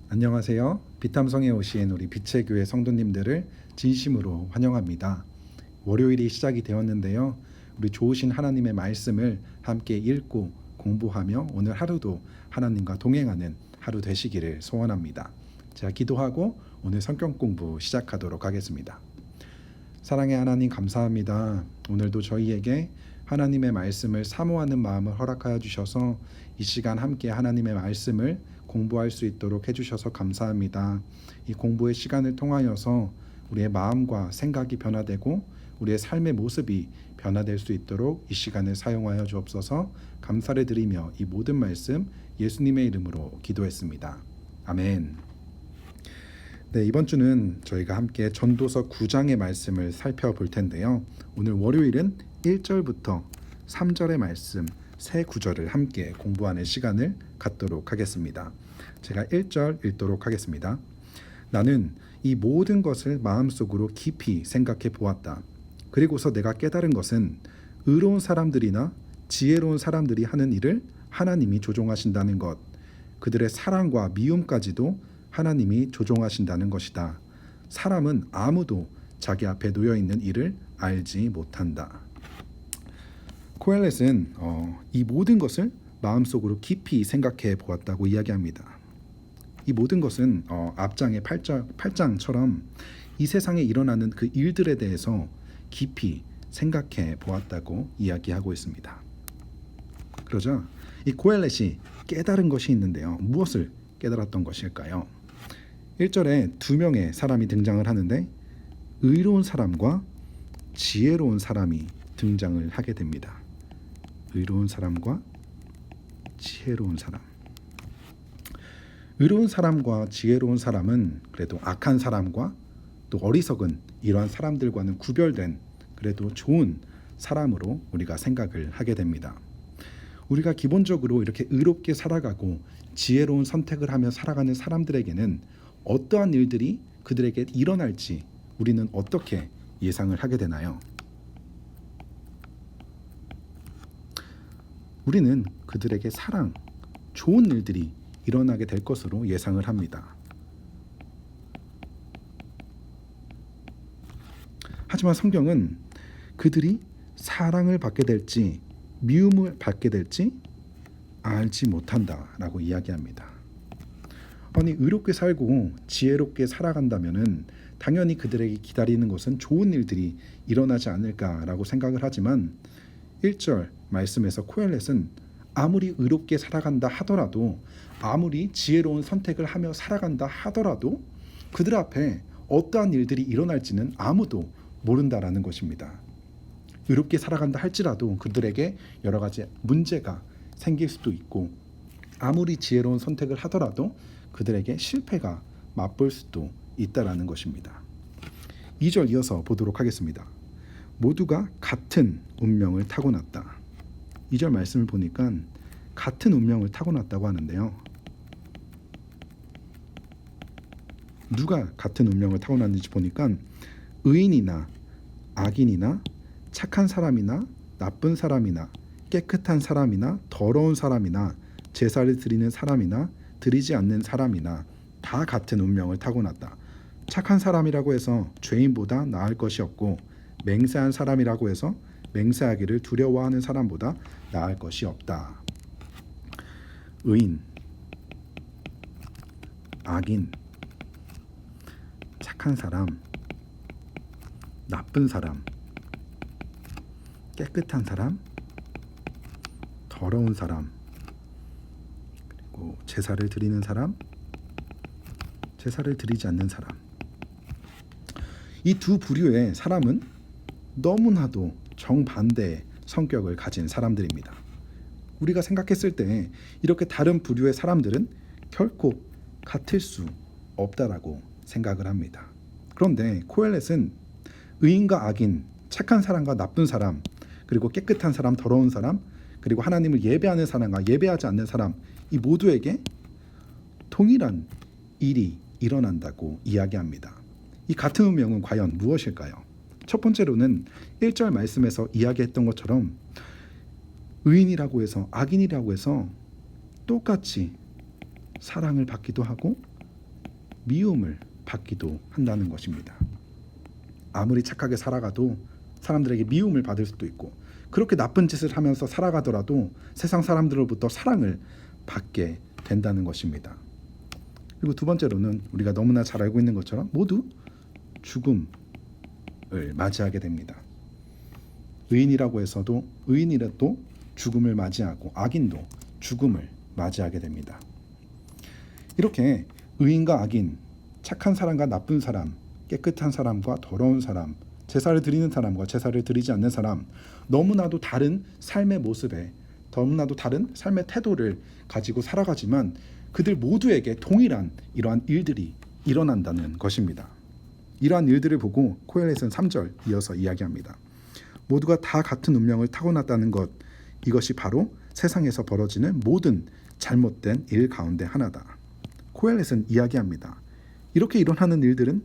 안녕하세요. 비탐성에 오신 우리 빛의 교회 성도님들을 진심으로 환영합니다. 월요일이 시작이 되었는데요. 우리 좋으신 하나님의 말씀을 함께 읽고 공부하며 오늘 하루도 하나님과 동행하는 하루 되시기를 소원합니다. 제가 기도하고 오늘 성경 공부 시작하도록 하겠습니다. 사랑의 하나님 감사합니다. 오늘도 저희에게 하나님의 말씀을 사모하는 마음을 허락하여 주셔서 이 시간 함께 하나님의 말씀을 공부할 수 있도록 해주셔서 감사합니다. 이 공부의 시간을 통하여서 우리의 마음과 생각이 변화되고 우리의 삶의 모습이 변화될 수 있도록 이 시간을 사용하여 주옵소서. 감사를 드리며 이 모든 말씀 예수님의 이름으로 기도했습니다. 아멘. 네, 이번 주는 저희가 함께 전도서 9장의 말씀을 살펴볼 텐데요. 오늘 월요일은 1절부터 3절의 말씀 세 구절을 함께 공부하는 시간을 갖도록 하겠습니다. 제가 1절 읽도록 하겠습니다. 나는 이 모든 것을 마음속으로 깊이 생각해 보았다. 그리고서 내가 깨달은 것은 의로운 사람들이나 지혜로운 사람들이 하는 일을 하나님이 조종하신다는 것, 그들의 사랑과 미움까지도 하나님이 조종하신다는 것이다. 사람은 아무도 자기 앞에 놓여 있는 일을 알지 못한다. 코엘렛은 이 모든 것을 마음속으로 깊이 생각해 보았다고 이야기합니다. 이 모든 것은 앞장의 8장처럼 이 세상에 일어나는 그 일들에 대해서 깊이 생각해 보았다고 이야기하고 있습니다. 그러자 이 코엘렛이 깨달은 것이 있는데요. 무엇을 깨달았던 것일까요? 1절에 두 명의 사람이 등장을 하는데 의로운 사람과 지혜로운 사람이 등장을 하게 됩니다. 의로운 사람과 지혜로운 사람. 의로운 사람과 지혜로운 사람은 그래도 악한 사람과 또 어리석은 이러한 사람들과는 구별된 그래도 좋은 사람으로 우리가 생각을 하게 됩니다. 우리가 기본적으로 이렇게 의롭게 살아가고 지혜로운 선택을 하며 살아가는 사람들에게는 어떠한 일들이 그들에게 일어날지 우리는 어떻게 예상을 하게 되나요? 우리는 그들에게 사랑, 좋은 일들이 일어나게 될 것으로 예상을 합니다. 하지만 성경은 그들이 사랑을 받게 될지 미움을 받게 될지 알지 못한다라고 이야기합니다. 아니, 의롭게 살고 지혜롭게 살아간다면은 당연히 그들에게 기다리는 것은 좋은 일들이 일어나지 않을까라고 생각을 하지만 1절 말씀에서 코엘렛은 아무리 의롭게 살아간다 하더라도 아무리 지혜로운 선택을 하며 살아간다 하더라도 그들 앞에 어떠한 일들이 일어날지는 아무도 모른다라는 것입니다. 의롭게 살아간다 할지라도 그들에게 여러 가지 문제가 생길 수도 있고 아무리 지혜로운 선택을 하더라도 그들에게 실패가 맛볼 수도 있다라는 것입니다. 2절 이어서 보도록 하겠습니다. 모두가 같은 운명을 타고났다. 2절 말씀을 보니까 같은 운명을 타고났다고 하는데요. 누가 같은 운명을 타고났는지 보니까 의인이나 악인이나 착한 사람이나 나쁜 사람이나 깨끗한 사람이나 더러운 사람이나 제사를 드리는 사람이나 드리지 않는 사람이나 다 같은 운명을 타고났다. 착한 사람이라고 해서 죄인보다 나을 것이 없고 맹세한 사람이라고 해서 맹세하기를 두려워하는 사람보다 나을 것이 없다. 의인, 악인, 착한 사람, 나쁜 사람, 깨끗한 사람, 더러운 사람, 그리고 제사를 드리는 사람, 제사를 드리지 않는 사람. 이 두 부류의 사람은 너무나도 정반대의 성격을 가진 사람들입니다. 우리가 생각했을 때 이렇게 다른 부류의 사람들은 결코 같을 수 없다라고 생각을 합니다. 그런데 코엘렛은 의인과 악인, 착한 사람과 나쁜 사람, 그리고 깨끗한 사람, 더러운 사람, 그리고 하나님을 예배하는 사람과 예배하지 않는 사람, 이 모두에게 동일한 일이 일어난다고 이야기합니다. 이 같은 운명은 과연 무엇일까요? 첫 번째로는 1절 말씀에서 이야기했던 것처럼 의인이라고 해서 악인이라고 해서 똑같이 사랑을 받기도 하고 미움을 받기도 한다는 것입니다. 아무리 착하게 살아가도 사람들에게 미움을 받을 수도 있고, 그렇게 나쁜 짓을 하면서 살아가더라도 세상 사람들로부터 사랑을 받게 된다는 것입니다. 그리고 두 번째로는 우리가 너무나 잘 알고 있는 것처럼 모두 죽음을 맞이하게 됩니다. 의인이라고 해서도 의인이라도 죽음을 맞이하고 악인도 죽음을 맞이하게 됩니다. 이렇게 의인과 악인, 착한 사람과 나쁜 사람, 깨끗한 사람과 더러운 사람, 제사를 드리는 사람과 제사를 드리지 않는 사람, 너무나도 다른 삶의 모습에, 너무나도 다른 삶의 태도를 가지고 살아가지만 그들 모두에게 동일한 이러한 일들이 일어난다는 것입니다. 이러한 일들을 보고 코엘렛은 3절 이어서 이야기합니다. 모두가 다 같은 운명을 타고났다는 것, 이것이 바로 세상에서 벌어지는 모든 잘못된 일 가운데 하나다. 코엘렛은 이야기합니다. 이렇게 일어나는 일들은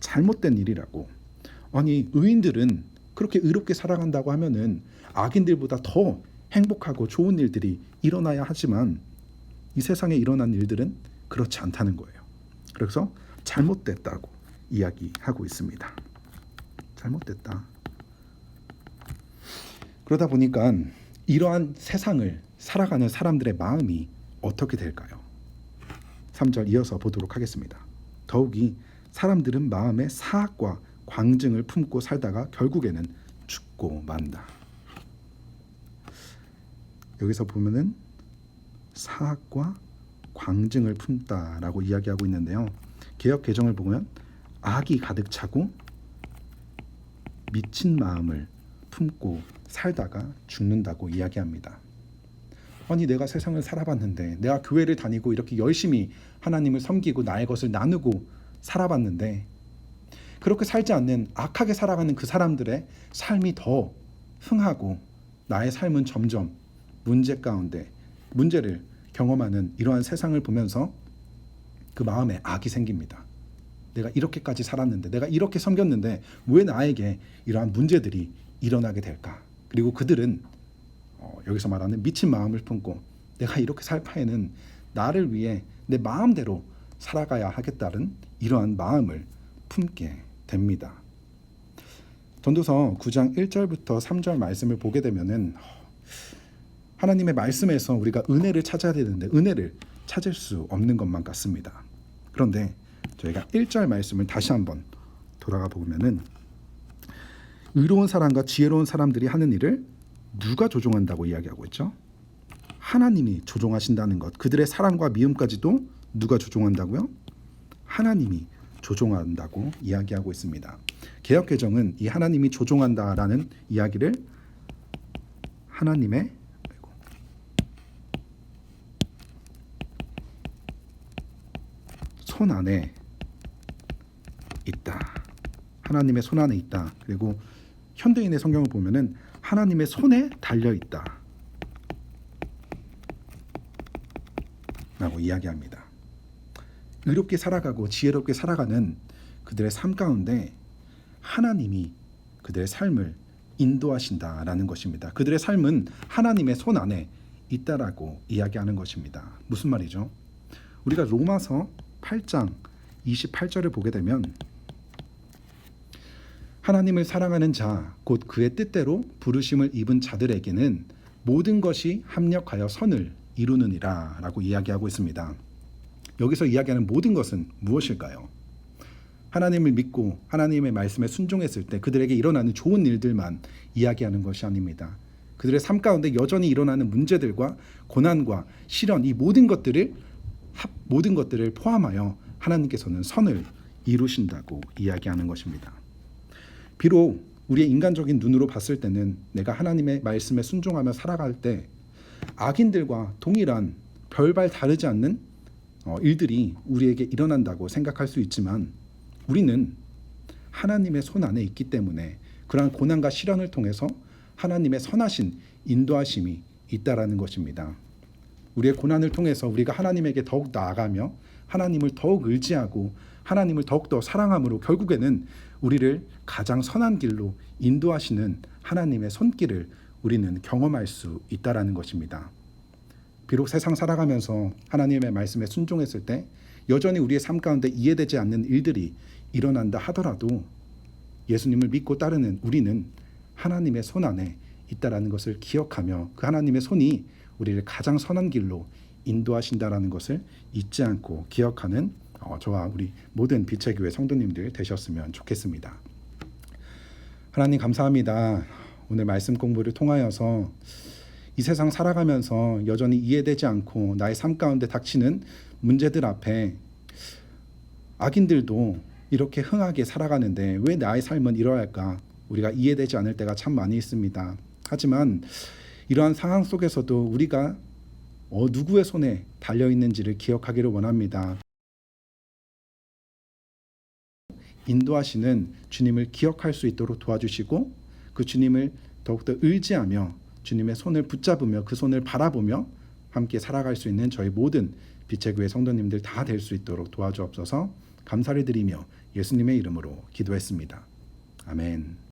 잘못된 일이라고. 아니, 의인들은 그렇게 의롭게 살아간다고 하면은 악인들보다 더 행복하고 좋은 일들이 일어나야 하지만 이 세상에 일어난 일들은 그렇지 않다는 거예요. 그래서 잘못됐다고 이야기하고 있습니다. 잘못됐다. 그러다 보니까 이러한 세상을 살아가는 사람들의 마음이 어떻게 될까요? 3절 이어서 보도록 하겠습니다. 더욱이 사람들은 마음에 사악과 광증을 품고 살다가 결국에는 죽고 만다. 여기서 보면은 사악과 광증을 품다라고 이야기하고 있는데요. 개역 개정을 보면 악이 가득 차고 미친 마음을 품고 살다가 죽는다고 이야기합니다. 아니, 내가 세상을 살아봤는데, 내가 교회를 다니고 이렇게 열심히 하나님을 섬기고 나의 것을 나누고 살아봤는데, 그렇게 살지 않는 악하게 살아가는 그 사람들의 삶이 더 흥하고 나의 삶은 점점 문제 가운데 문제를 경험하는 이러한 세상을 보면서 그 마음에 악이 생깁니다. 내가 이렇게까지 살았는데, 내가 이렇게 섬겼는데 왜 나에게 이러한 문제들이 일어나게 될까? 그리고 그들은 여기서 말하는 미친 마음을 품고 내가 이렇게 살 바에는 나를 위해 내 마음대로 살아가야 하겠다는 이러한 마음을 품게 됩니다. 전도서 9장 1절부터 3절 말씀을 보게 되면은 하나님의 말씀에서 우리가 은혜를 찾아야 되는데 은혜를 찾을 수 없는 것만 같습니다. 그런데 저희가 1절 말씀을 다시 한번 돌아가 보면은 의로운 사람과 지혜로운 사람들이 하는 일을 누가 조종한다고 이야기하고 있죠? 하나님이 조종하신다는 것. 그들의 사랑과 미움까지도 누가 조종한다고요? 하나님이 조종한다고 이야기하고 있습니다. 개역개정은 이 하나님이 조종한다라는 이야기를 하나님의 손 안에 있다. 하나님의 손 안에 있다. 그리고 현대인의 성경을 보면은 하나님의 손에 달려 있다 라고 이야기합니다. 의롭게 살아가고 지혜롭게 살아가는 그들의 삶 가운데 하나님이 그들의 삶을 인도하신다라는 것입니다. 그들의 삶은 하나님의 손 안에 있다라고 이야기하는 것입니다. 무슨 말이죠? 우리가 로마서 8장 28절을 보게 되면 하나님을 사랑하는 자, 곧 그의 뜻대로 부르심을 입은 자들에게는 모든 것이 합력하여 선을 이루느니라 라고 이야기하고 있습니다. 여기서 이야기하는 모든 것은 무엇일까요? 하나님을 믿고 하나님의 말씀에 순종했을 때 그들에게 일어나는 좋은 일들만 이야기하는 것이 아닙니다. 그들의 삶 가운데 여전히 일어나는 문제들과 고난과 시련, 이 모든 것들을 포함하여 하나님께서는 선을 이루신다고 이야기하는 것입니다. 비록 우리의 인간적인 눈으로 봤을 때는 내가 하나님의 말씀에 순종하며 살아갈 때 악인들과 동일한 별반 다르지 않는 일들이 우리에게 일어난다고 생각할 수 있지만 우리는 하나님의 손 안에 있기 때문에 그러한 고난과 시련을 통해서 하나님의 선하신 인도하심이 있다라는 것입니다. 우리의 고난을 통해서 우리가 하나님에게 더욱 나아가며 하나님을 더욱 의지하고 하나님을 더욱더 사랑함으로 결국에는 우리를 가장 선한 길로 인도하시는 하나님의 손길을 우리는 경험할 수 있다라는 것입니다. 비록 세상 살아가면서 하나님의 말씀에 순종했을 때 여전히 우리의 삶 가운데 이해되지 않는 일들이 일어난다 하더라도 예수님을 믿고 따르는 우리는 하나님의 손 안에 있다라는 것을 기억하며 그 하나님의 손이 우리를 가장 선한 길로 인도하신다라는 것을 잊지 않고 기억하는 저와 우리 모든 빛의 교회 성도님들 되셨으면 좋겠습니다. 하나님 감사합니다. 오늘 말씀 공부를 통하여서 이 세상 살아가면서 여전히 이해되지 않고 나의 삶 가운데 닥치는 문제들 앞에 악인들도 이렇게 흥하게 살아가는데 왜 나의 삶은 이러할까? 우리가 이해되지 않을 때가 참 많이 있습니다. 하지만 이러한 상황 속에서도 우리가 누구의 손에 달려있는지를 기억하기를 원합니다. 인도하시는 주님을 기억할 수 있도록 도와주시고 그 주님을 더욱더 의지하며 주님의 손을 붙잡으며 그 손을 바라보며 함께 살아갈 수 있는 저희 모든 빛의 교회 성도님들 다 될 수 있도록 도와주옵소서. 감사를 드리며 예수님의 이름으로 기도했습니다. 아멘.